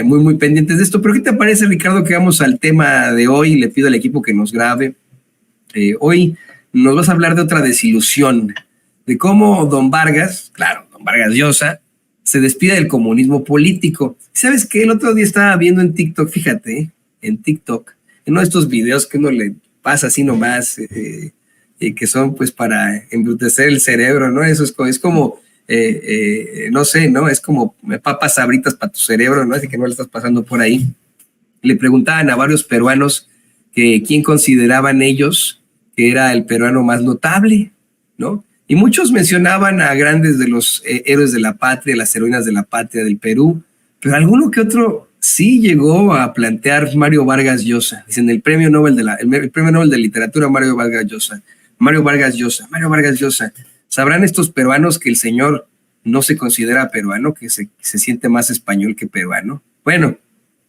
muy pendientes de esto. Pero ¿qué te parece, Ricardo, que vamos al tema de hoy? Le pido al equipo que nos grabe. Hoy nos vas a hablar de otra desilusión, de cómo don Vargas Llosa, se despide del comunismo político. ¿Sabes qué? El otro día estaba viendo en TikTok, fíjate, en uno de estos videos que uno le pasa así nomás, que son pues para embrutecer el cerebro, ¿no? Eso es como no sé, ¿no? Es como papas sabritas para tu cerebro, ¿no? Así que no le estás pasando por ahí. Le preguntaban a varios peruanos que quién consideraban ellos que era el peruano más notable, ¿no? Y muchos mencionaban a grandes de los héroes de la patria, las heroínas de la patria del Perú, pero alguno que otro sí llegó a plantear Mario Vargas Llosa. Dicen el premio Nobel de Literatura Mario Vargas Llosa. ¿Sabrán estos peruanos que el señor no se considera peruano, que se siente más español que peruano? Bueno,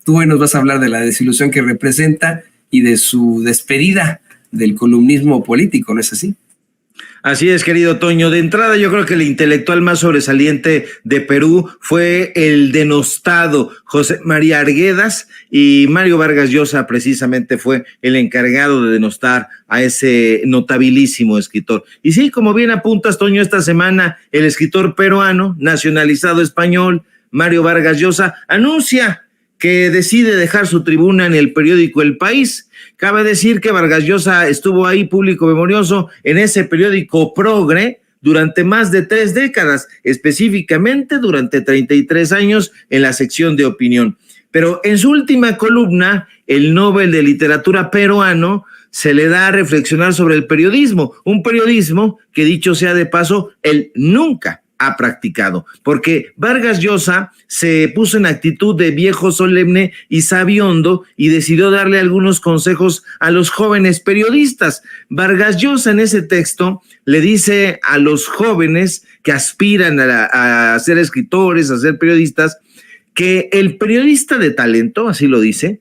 tú hoy nos vas a hablar de la desilusión que representa y de su despedida del columnismo político, ¿no es así? Así es, querido Toño. De entrada, yo creo que el intelectual más sobresaliente de Perú fue el denostado José María Arguedas, y Mario Vargas Llosa precisamente fue el encargado de denostar a ese notabilísimo escritor. Y sí, como bien apuntas, Toño, esta semana el escritor peruano, nacionalizado español, Mario Vargas Llosa, anuncia que decide dejar su tribuna en el periódico El País. Cabe decir que Vargas Llosa estuvo ahí público memorioso en ese periódico progre durante más de 3 décadas, específicamente durante 33 años en la sección de opinión. Pero en su última columna, el Nobel de Literatura peruano se le da a reflexionar sobre el periodismo, un periodismo que, dicho sea de paso, él nunca ha practicado, porque Vargas Llosa se puso en actitud de viejo solemne y sabiondo y decidió darle algunos consejos a los jóvenes periodistas. Vargas Llosa en ese texto le dice a los jóvenes que aspiran a ser escritores, a ser periodistas, que el periodista de talento, así lo dice,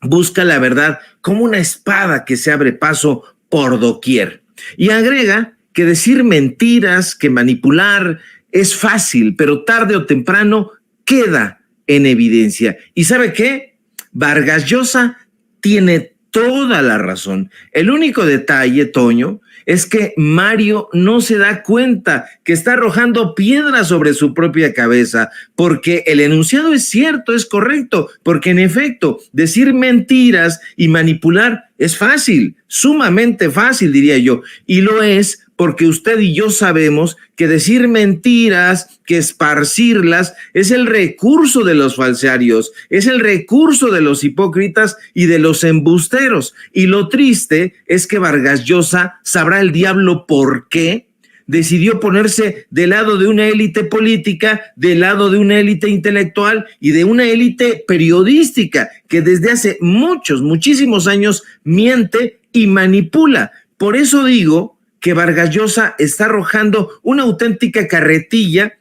busca la verdad como una espada que se abre paso por doquier. Y agrega que decir mentiras, que manipular es fácil, pero tarde o temprano queda en evidencia. ¿Y sabe qué? Vargas Llosa tiene toda la razón. El único detalle, Toño, es que Mario no se da cuenta que está arrojando piedras sobre su propia cabeza, porque el enunciado es cierto, es correcto, porque en efecto, decir mentiras y manipular es fácil, sumamente fácil, diría yo, y lo es porque usted y yo sabemos que decir mentiras, que esparcirlas, es el recurso de los falsarios, es el recurso de los hipócritas y de los embusteros. Y lo triste es que Vargas Llosa, sabrá el diablo por qué, decidió ponerse del lado de una élite política, del lado de una élite intelectual y de una élite periodística que desde hace muchísimos años miente y manipula. Por eso digo que Vargas Llosa está arrojando una auténtica carretilla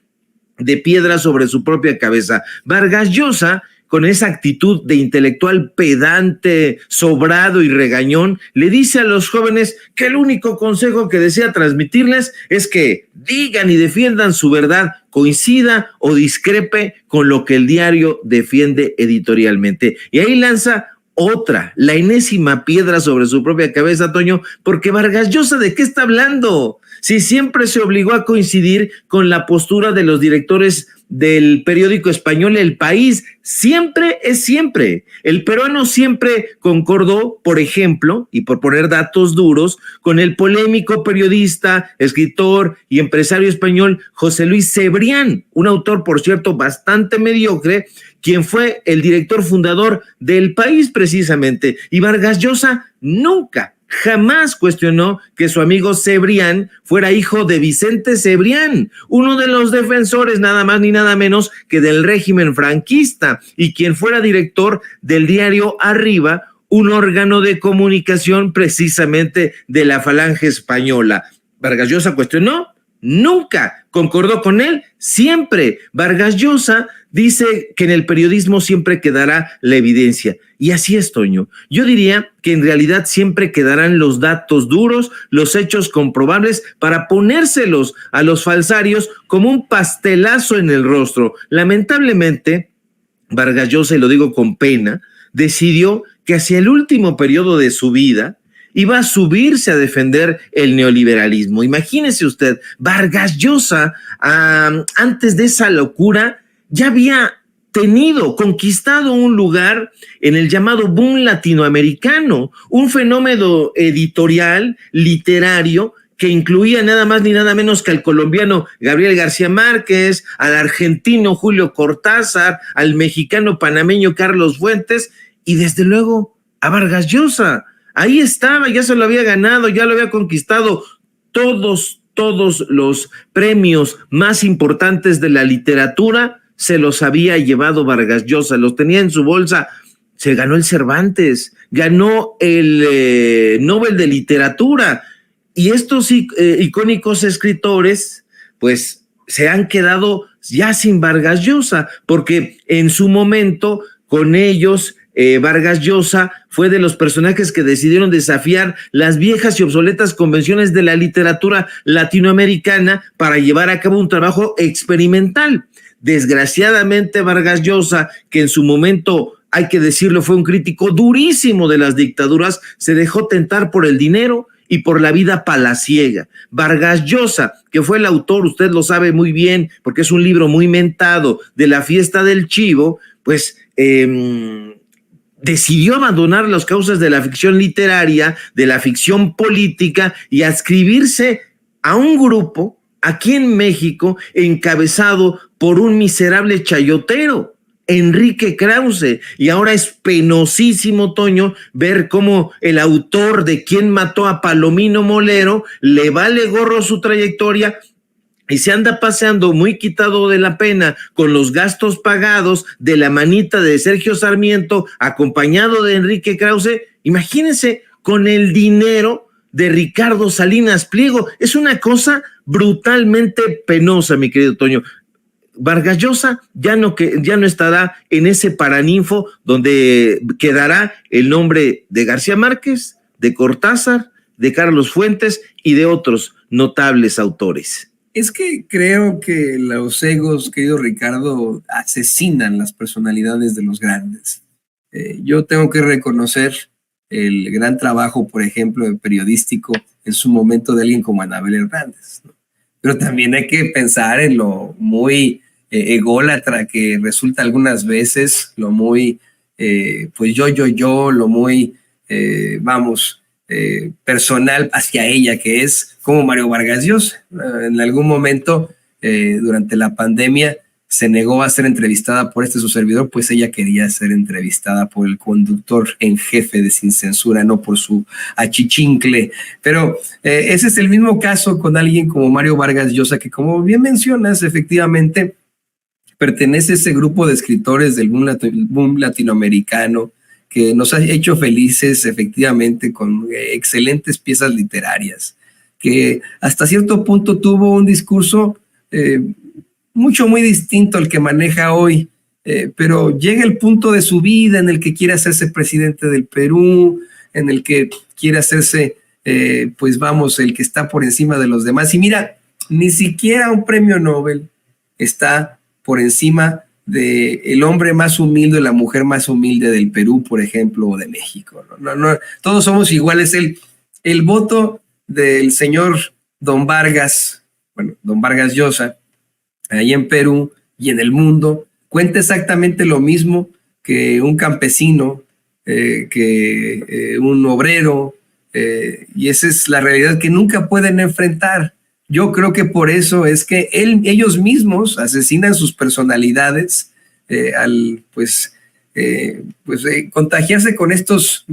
de piedra sobre su propia cabeza. Vargas Llosa, con esa actitud de intelectual pedante, sobrado y regañón, le dice a los jóvenes que el único consejo que desea transmitirles es que digan y defiendan su verdad, coincida o discrepe con lo que el diario defiende editorialmente. Y ahí lanza la enésima piedra sobre su propia cabeza, Toño, porque Vargas Llosa, ¿de qué está hablando? Si siempre se obligó a coincidir con la postura de los directores del periódico español El País, siempre es siempre. El peruano siempre concordó, por ejemplo, y por poner datos duros, con el polémico periodista, escritor y empresario español José Luis Cebrián, un autor, por cierto, bastante mediocre, quien fue el director fundador del País precisamente. Y Vargas Llosa jamás cuestionó que su amigo Cebrián fuera hijo de Vicente Cebrián, uno de los defensores nada más ni nada menos que del régimen franquista, y quien fuera director del diario Arriba, un órgano de comunicación precisamente de la Falange Española. ¿Vargas Llosa cuestionó? Nunca. ¿Concordó con él? Siempre. Vargas Llosa dice que en el periodismo siempre quedará la evidencia. Y así es, Toño. Yo diría que en realidad siempre quedarán los datos duros, los hechos comprobables, para ponérselos a los falsarios como un pastelazo en el rostro. Lamentablemente, Vargas Llosa, y lo digo con pena, decidió que hacia el último periodo de su vida iba a subirse a defender el neoliberalismo. Imagínese usted, Vargas Llosa, antes de esa locura, ya había conquistado un lugar en el llamado boom latinoamericano, un fenómeno editorial, literario, que incluía nada más ni nada menos que al colombiano Gabriel García Márquez, al argentino Julio Cortázar, al mexicano panameño Carlos Fuentes y desde luego a Vargas Llosa. Ahí estaba, ya se lo había ganado, ya lo había conquistado. Todos los premios más importantes de la literatura se los había llevado Vargas Llosa, los tenía en su bolsa. Se ganó el Cervantes, ganó el Nobel de Literatura. Y estos icónicos escritores, pues, se han quedado ya sin Vargas Llosa, porque en su momento, con ellos, Vargas Llosa fue de los personajes que decidieron desafiar las viejas y obsoletas convenciones de la literatura latinoamericana para llevar a cabo un trabajo experimental. Desgraciadamente, Vargas Llosa, que en su momento, hay que decirlo, fue un crítico durísimo de las dictaduras, se dejó tentar por el dinero y por la vida palaciega. Vargas Llosa, que fue el autor, usted lo sabe muy bien, porque es un libro muy mentado, de La fiesta del chivo, pues decidió abandonar las causas de la ficción literaria, de la ficción política, y adscribirse a un grupo aquí en México encabezado por un miserable chayotero, Enrique Krause, y ahora es penosísimo, Toño, ver cómo el autor de Quién mató a Palomino Molero le vale gorro su trayectoria y se anda paseando muy quitado de la pena con los gastos pagados de la manita de Sergio Sarmiento, acompañado de Enrique Krause. Imagínense, con el dinero de Ricardo Salinas Pliego. Es una cosa brutalmente penosa, mi querido Toño. Vargas Llosa ya no estará en ese paraninfo donde quedará el nombre de García Márquez, de Cortázar, de Carlos Fuentes y de otros notables autores. Es que creo que los egos, querido Ricardo, asesinan las personalidades de los grandes. Yo tengo que reconocer el gran trabajo, por ejemplo, periodístico en su momento de alguien como Anabel Hernández, ¿no? Pero también hay que pensar en lo muy ególatra que resulta algunas veces, lo muy, pues lo muy, personal hacia ella, que es como Mario Vargas Llosa. En algún momento, durante la pandemia, se negó a ser entrevistada por su servidor, pues ella quería ser entrevistada por el conductor en jefe de Sin Censura, no por su achichincle. Pero ese es el mismo caso con alguien como Mario Vargas Llosa, que como bien mencionas, efectivamente pertenece a ese grupo de escritores del boom latinoamericano que nos ha hecho felices efectivamente con excelentes piezas literarias, que hasta cierto punto tuvo un discurso muy distinto al que maneja hoy, pero llega el punto de su vida en el que quiere hacerse presidente del Perú, en el que quiere hacerse, el que está por encima de los demás. Y mira, ni siquiera un premio Nobel está por encima del hombre más humilde, la mujer más humilde del Perú, por ejemplo, o de México. No, todos somos iguales. El voto del señor Don Vargas Llosa, ahí en Perú y en el mundo, cuenta exactamente lo mismo que un campesino, que un obrero, y esa es la realidad que nunca pueden enfrentar. Yo creo que por eso es que ellos mismos asesinan sus personalidades al contagiarse con estos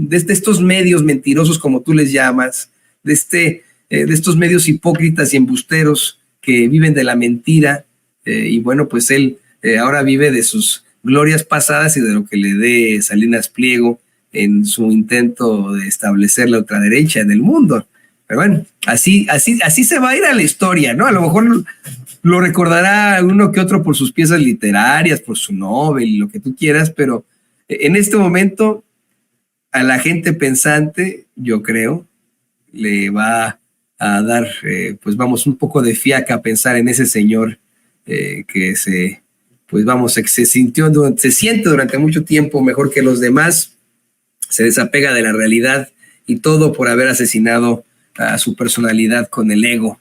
medios mentirosos, como tú les llamas, de estos medios hipócritas y embusteros que viven de la mentira. Y bueno, pues él ahora vive de sus glorias pasadas y de lo que le dé Salinas Pliego en su intento de establecer la ultraderecha en el mundo. Pero bueno, así se va a ir a la historia, ¿no? A lo mejor lo recordará uno que otro por sus piezas literarias, por su Nobel, lo que tú quieras, pero en este momento a la gente pensante, yo creo, le va a dar, un poco de fiaca pensar en ese señor que se pues vamos, se siente durante mucho tiempo mejor que los demás, se desapega de la realidad y todo por haber asesinado a su personalidad con el ego.